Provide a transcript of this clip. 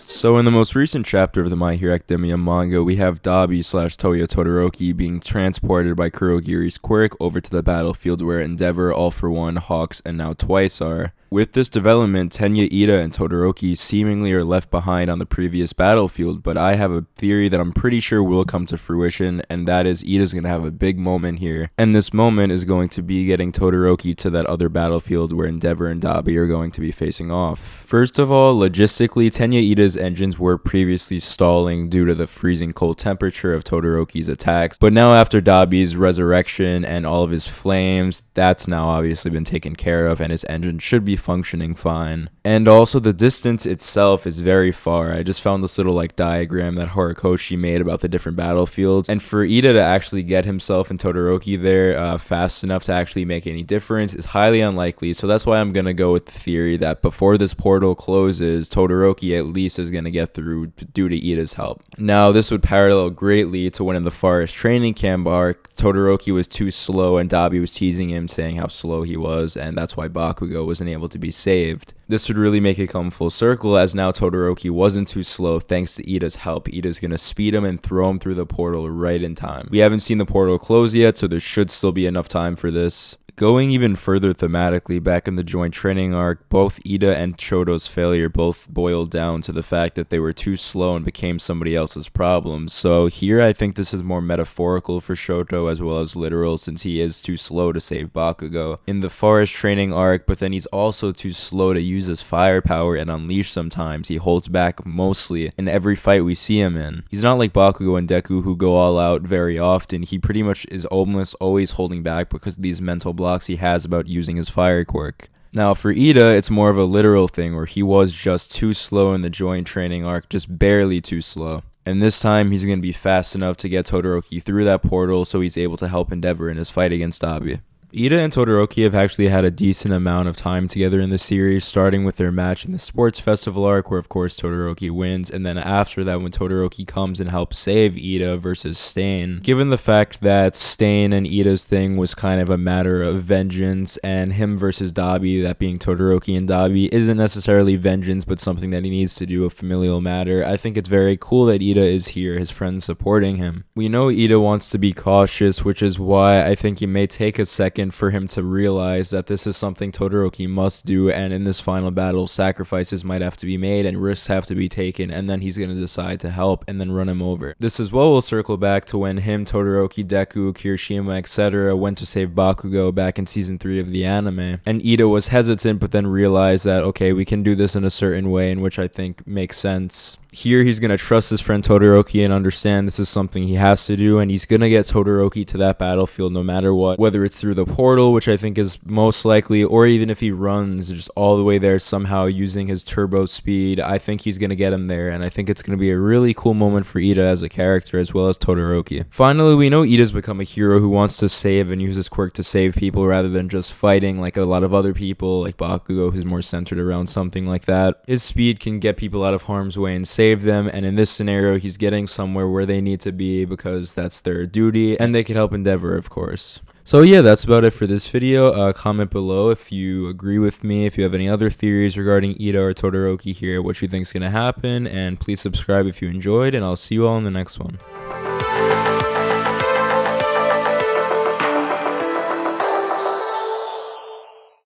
So in the most recent chapter of the My Hero Academia manga, we have Dabi / Toyo Todoroki being transported by Kurogiri's quirk over to the battlefield where Endeavor, All For One, Hawks, and now Twice are. With this development, Tenya, Iida, and Todoroki seemingly are left behind on the previous battlefield, but I have a theory that I'm pretty sure will come to fruition, and that is Iida's going to have a big moment here, and this moment is going to be getting Todoroki to that other battlefield where Endeavor and Dabi are going to be facing off. First of all, logistically, Tenya Iida's engines were previously stalling due to the freezing cold temperature of Todoroki's attacks, but now after Dabi's resurrection and all of his flames, that's now obviously been taken care of, and his engine should be functioning fine. And also the distance itself is very far. I just found this little diagram that Horikoshi made about the different battlefields, and for Iida to actually get himself and Todoroki there fast enough to actually make any difference is highly unlikely, so that's why I'm gonna go with the theory that before this portal closes, Todoroki at least is gonna get through due to Iida's help. Now this would parallel greatly to when in the forest training camp arc, Todoroki was too slow and Dabi was teasing him saying how slow he was, and that's why Bakugo wasn't able to be saved. This would really make it come full circle, as now Todoroki wasn't too slow thanks to Iida's help. Iida's gonna speed him and throw him through the portal right in time. We haven't seen the portal close yet, so there should still be enough time for this. Going even further thematically, back in the joint training arc, both Iida and Chodo's failure both boiled down to the fact that they were too slow and became somebody else's problem. So here I think this is more metaphorical for Shoto as well as literal, since he is too slow to save Bakugo in the forest training arc, but then he's also too slow to use his firepower and unleash sometimes. He holds back mostly in every fight we see him in. He's not like Bakugo and Deku who go all out very often. He pretty much is almost always holding back because of these mental blocks he has about using his fire quirk. Now for Iida, it's more of a literal thing where he was just too slow in the joint training arc, just barely too slow. And this time he's going to be fast enough to get Todoroki through that portal so he's able to help Endeavor in his fight against Dabi. Iida and Todoroki have actually had a decent amount of time together in the series, starting with their match in the sports festival arc where of course Todoroki wins, and then after that when Todoroki comes and helps save Iida versus Stain. Given the fact that Stain and Iida's thing was kind of a matter of vengeance, and him versus Dabi, that being Todoroki and Dabi, isn't necessarily vengeance but something that he needs to do, a familial matter, I think it's very cool that Iida is here, his friends supporting him. We know Iida wants to be cautious, which is why I think it may take a second for him to realize that this is something Todoroki must do, and in this final battle sacrifices might have to be made and risks have to be taken, and then he's going to decide to help and then run him over. This as well will circle back to when him, Todoroki, Deku, Kirishima, etc. went to save Bakugo back in season 3 of the anime, and Iida was hesitant but then realized that okay, we can do this in a certain way, in which I think makes sense. Here he's going to trust his friend Todoroki and understand this is something he has to do, and he's going to get Todoroki to that battlefield no matter what, whether it's through the portal, which I think is most likely, or even if he runs just all the way there somehow using his turbo speed. I think he's going to get him there, and I think it's going to be a really cool moment for Iida as a character as well as Todoroki. Finally, we know Iida's become a hero who wants to save and use his quirk to save people rather than just fighting like a lot of other people, like Bakugo, who's more centered around something like that. His speed can get people out of harm's way and save them, and in this scenario he's getting somewhere where they need to be because that's their duty, and they can help Endeavor of course. So yeah, that's about it for this video. Comment below if you agree with me, if you have any other theories regarding Iida or Todoroki here, what you think is going to happen, and please subscribe if you enjoyed, and I'll see you all in the next one.